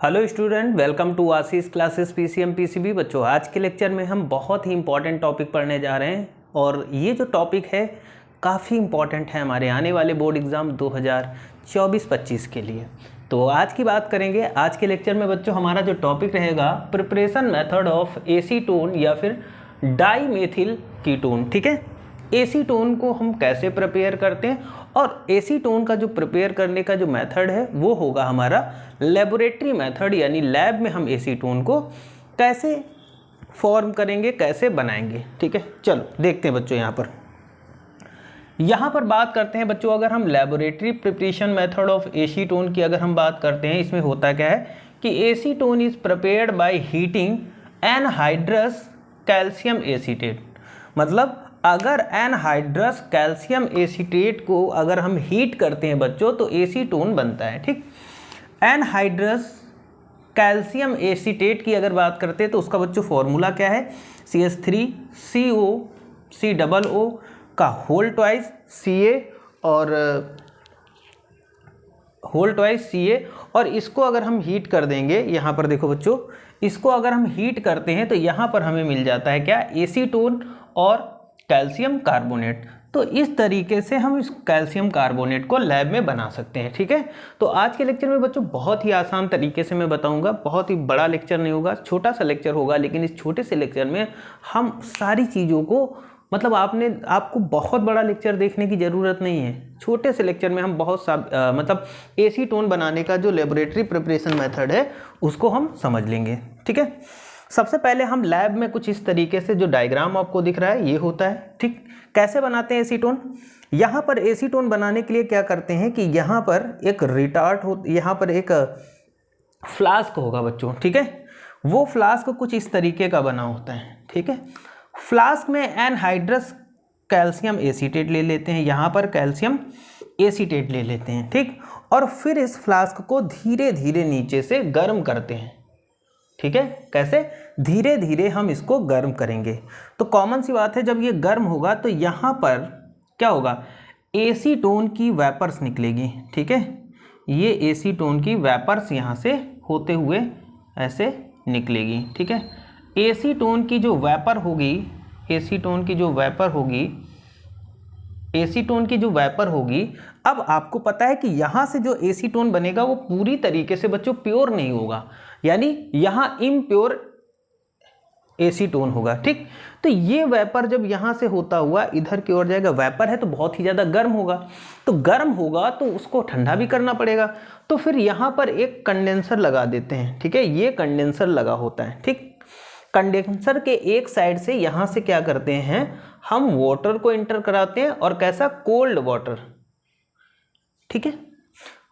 Hello student, welcome to Ashish classes PCM PCB. बच्चों, आज के लेक्चर में हम बहुत ही इंपॉर्टेंट टॉपिक पढ़ने जा रहे हैं और ये जो टॉपिक है काफ़ी इंपॉर्टेंट है हमारे आने वाले बोर्ड एग्ज़ाम 2024-25 के लिए। तो आज की बात करेंगे। आज के लेक्चर में बच्चों हमारा जो टॉपिक रहेगा प्रिपरेशन मेथड ऑफ एसीटोन या फिर डाईमेथिल कीटोन। ठीक है, एसीटोन को हम कैसे प्रिपेयर करते हैं और एसीटोन का जो प्रिपेयर करने का जो मेथड है वो होगा हमारा लेबोरेटरी मेथड, यानी लैब में हम एसीटोन को कैसे फॉर्म करेंगे, कैसे बनाएंगे। ठीक है, चलो देखते हैं बच्चों। यहाँ पर बात करते हैं बच्चों, अगर हम laboratory preparation method of acetone की अगर हम बात करते हैं, इसमें होता क्या है कि acetone is prepared by heating anhydrous calcium acetate. मतलब अगर एनहाइड्रस कैल्शियम एसीटेट को अगर हम हीट करते हैं बच्चों तो एसीटोन बनता है। ठीक, एनहाइड्रस कैल्शियम एसीटेट की अगर बात करते हैं तो उसका बच्चों फॉर्मूला क्या है, CH3COCOO का होल ट्वाइस Ca और इसको अगर हम हीट कर देंगे, यहाँ पर देखो बच्चों, इसको अगर हम हीट करते हैं तो यहाँ पर हमें मिल जाता है क्या, एसीटोन और कैल्शियम कार्बोनेट। तो इस तरीके से हम इस कैल्शियम कार्बोनेट को लैब में बना सकते हैं। ठीक है, तो आज के लेक्चर में बच्चों बहुत ही आसान तरीके से मैं बताऊंगा। बहुत ही बड़ा लेक्चर नहीं होगा, छोटा सा लेक्चर होगा, लेकिन इस छोटे से लेक्चर में हम सारी चीज़ों को, मतलब आपको बहुत बड़ा लेक्चर देखने की ज़रूरत नहीं है। छोटे से लेक्चर में हम बहुत सा मतलब एसीटोन बनाने का जो लेबोरेटरी प्रिपरेशन मेथड है उसको हम समझ लेंगे। ठीक है, सबसे पहले हम लैब में कुछ इस तरीके से जो डायग्राम आपको दिख रहा है ये होता है। ठीक, कैसे बनाते हैं एसीटोन। यहाँ पर एसीटोन बनाने के लिए क्या करते हैं कि यहाँ पर एक रिटार्ट हो, यहाँ पर एक फ्लास्क होगा बच्चों। ठीक है, वो फ्लास्क कुछ इस तरीके का बना होता है। ठीक है, फ्लास्क में एनहाइड्रस कैल्शियम एसीटेट ले लेते हैं, यहाँ पर कैल्शियम एसीटेट ले लेते हैं। ठीक, और फिर इस फ्लास्क को धीरे धीरे नीचे से गर्म करते हैं। ठीक है, कैसे, धीरे धीरे हम इसको गर्म करेंगे। तो कॉमन सी बात है, जब ये गर्म होगा तो यहाँ पर क्या होगा, एसीटोन की वेपर्स निकलेगी। ठीक है, ये एसीटोन की वेपर्स यहाँ से होते हुए ऐसे निकलेगी। ठीक है, एसीटोन की जो वेपर होगी, एसीटोन की जो वेपर होगी, अब आपको पता है कि यहाँ से जो एसीटोन बनेगा वो पूरी तरीके से बच्चों प्योर नहीं होगा, यानी यहाँ इम्प्योर एसीटोन होगा। ठीक, तो ये वेपर जब यहाँ से होता हुआ इधर की ओर जाएगा, वेपर है तो बहुत ही ज़्यादा गर्म होगा, तो गर्म होगा तो उसको ठंडा भी करना पड़ेगा। तो फिर यहाँ पर एक कंडेंसर लगा देते हैं। ठीक है, ये कंडेंसर लगा होता है। ठीक, कंडेंसर के एक साइड से यहाँ से क्या करते हैं, हम वाटर को इंटर कराते हैं, और कैसा, कोल्ड वाटर। ठीक है,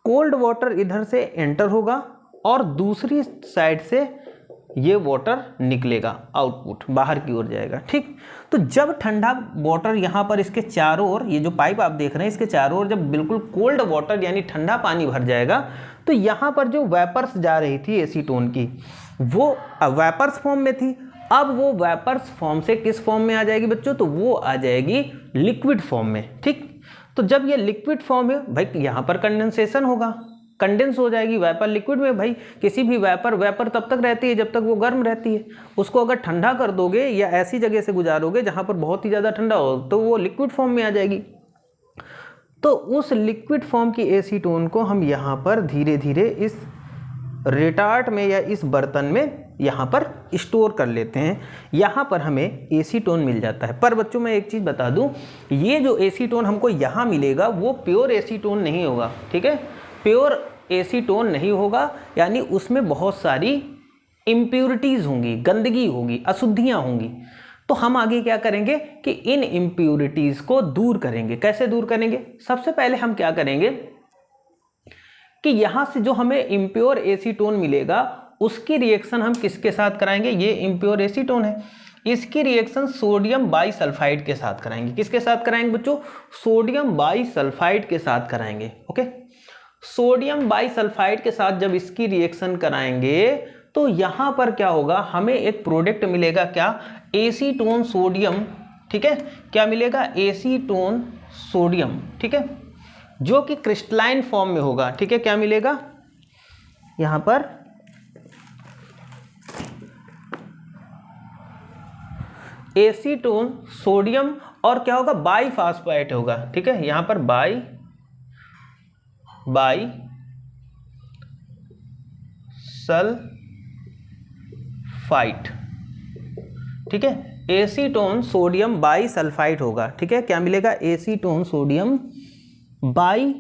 कोल्ड वाटर इधर से एंटर होगा और दूसरी साइड से ये वाटर निकलेगा, आउटपुट बाहर की ओर जाएगा। ठीक, तो जब ठंडा वाटर यहाँ पर इसके चारों ओर, ये जो पाइप आप देख रहे हैं इसके चारों ओर जब बिल्कुल कोल्ड वाटर यानी ठंडा पानी भर जाएगा, तो यहाँ पर जो वेपर्स जा रही थी एसीटोन की, वो वेपर्स फॉर्म में थी। अब वो वेपर्स फॉर्म से किस फॉर्म में आ जाएगी बच्चों, तो वो आ जाएगी लिक्विड फॉर्म में। ठीक, तो जब ये लिक्विड फॉर्म है भाई, यहाँ पर कंडेंसेशन होगा, कंडेंस हो जाएगी वेपर लिक्विड में। भाई किसी भी वेपर तब तक रहती है जब तक वो गर्म रहती है। उसको अगर ठंडा कर दोगे या ऐसी जगह से गुजारोगे जहाँ पर बहुत ही ज़्यादा ठंडा हो, तो वो लिक्विड फॉर्म में आ जाएगी। तो उस लिक्विड फॉर्म की एसीटोन को हम यहाँ पर धीरे धीरे इस रिटार्ट में या इस बर्तन में यहाँ पर स्टोर कर लेते हैं। यहाँ पर हमें एसीटोन मिल जाता है। पर बच्चों मैं एक चीज़ बता दूँ, ये जो एसीटोन हमको यहाँ मिलेगा वो प्योर एसीटोन नहीं होगा। ठीक है, प्योर एसीटोन नहीं होगा, यानी उसमें बहुत सारी इम्प्योरिटीज़ होंगी, गंदगी होगी, अशुद्धियाँ होंगी। तो हम आगे क्या करेंगे कि इन इम्प्योरिटीज़ को दूर करेंगे। कैसे दूर करेंगे, सबसे पहले हम क्या करेंगे कि यहाँ से जो हमें इम्प्योर एसीटोन मिलेगा उसकी रिएक्शन हम किसके साथ कराएंगे, ये इम्प्योर एसीटोन है, इसकी रिएक्शन सोडियम बाईसल्फाइड के साथ कराएंगे। किसके साथ कराएंगे बच्चों, सोडियम बाईसल्फाइड के साथ कराएंगे। ओके, सोडियम बाईसल्फाइड के साथ जब इसकी रिएक्शन कराएंगे तो यहाँ पर क्या होगा, हमें एक प्रोडक्ट मिलेगा, क्या, एसीटोन सोडियम। ठीक है, क्या मिलेगा, एसीटोन सोडियम। ठीक है, जो कि क्रिस्टलाइन फॉर्म में होगा। ठीक है, क्या मिलेगा, यहाँ पर एसीटोन सोडियम और क्या होगा, बाईफास्फेट होगा। ठीक है, यहां पर बाई सल्फाइट। ठीक है, एसीटोन सोडियम बाई सल्फाइट होगा। ठीक है, क्या मिलेगा, एसीटोन सोडियम बाई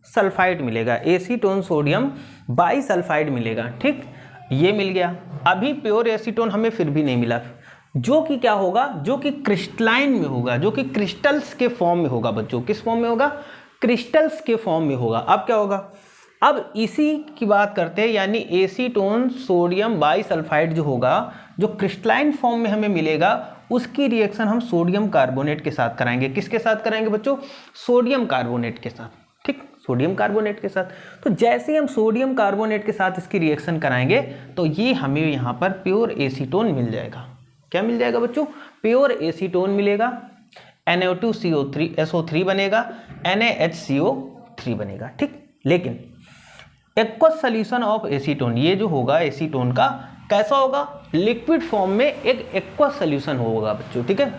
सल्फाइड मिलेगा, एसीटोन सोडियम बाई सल्फाइड मिलेगा। ठीक, ये मिल गया। अभी प्योर एसीटोन हमें फिर भी नहीं मिला, जो कि क्या होगा, जो कि क्रिस्टलाइन में होगा, जो कि क्रिस्टल्स के फॉर्म में होगा बच्चों। किस फॉर्म में होगा, क्रिस्टल्स के फॉर्म में होगा। अब क्या होगा, अब इसी की बात करते हैं, यानी एसीटोन सोडियम बाई सल्फाइड जो होगा, जो क्रिस्टलाइन फॉर्म में हमें मिलेगा, उसकी रिएक्शन हम सोडियम कार्बोनेट के साथ कराएंगे। किसके साथ कराएंगे बच्चों, सोडियम कार्बोनेट के साथ। ठीक, सोडियम कार्बोनेट के साथ। तो जैसे ही हम सोडियम कार्बोनेट के साथ इसकी रिएक्शन कराएंगे तो ये हमें यहाँ पर प्योर एसीटोन मिल जाएगा। क्या मिल जाएगा बच्चों, प्योर एसीटोन मिलेगा। NO2CO3 SO3 बनेगा, NaHCO3 बनेगा। ठीक, लेकिन एक्वस सोल्यूशन ऑफ एसीटोन, ये जो होगा एसीटोन का कैसा होगा, लिक्विड फॉर्म में एक एक्वस सोल्यूशन होगा बच्चों। ठीक है,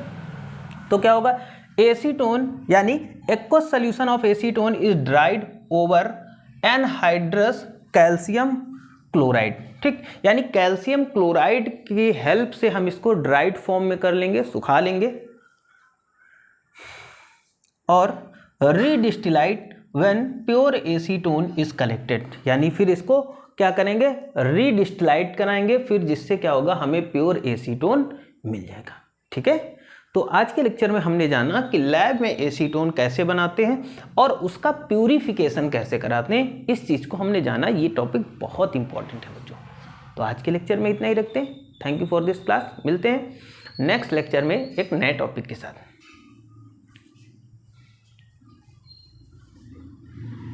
तो क्या होगा, एसीटोन यानी aqueous solution of acetone is dried over anhydrous calcium chloride. ठीक, यानी कैल्शियम क्लोराइड की हेल्प से हम इसको ड्राइड फॉर्म में कर लेंगे, सुखा लेंगे, और redistillate when pure acetone is collected, यानी फिर इसको क्या करेंगे, रीडिस्टिलाइट कराएंगे, फिर जिससे क्या होगा, हमें प्योर एसीटोन मिल जाएगा। ठीक है, तो आज के लेक्चर में हमने जाना कि लैब में एसीटोन कैसे बनाते हैं और उसका प्यूरिफिकेशन कैसे कराते हैं, इस चीज़ को हमने जाना। ये टॉपिक बहुत इंपॉर्टेंट है बच्चों। तो आज के लेक्चर में इतना ही रखते हैं। Thank you for this class. मिलते हैं नेक्स्ट लेक्चर में एक नए टॉपिक के साथ।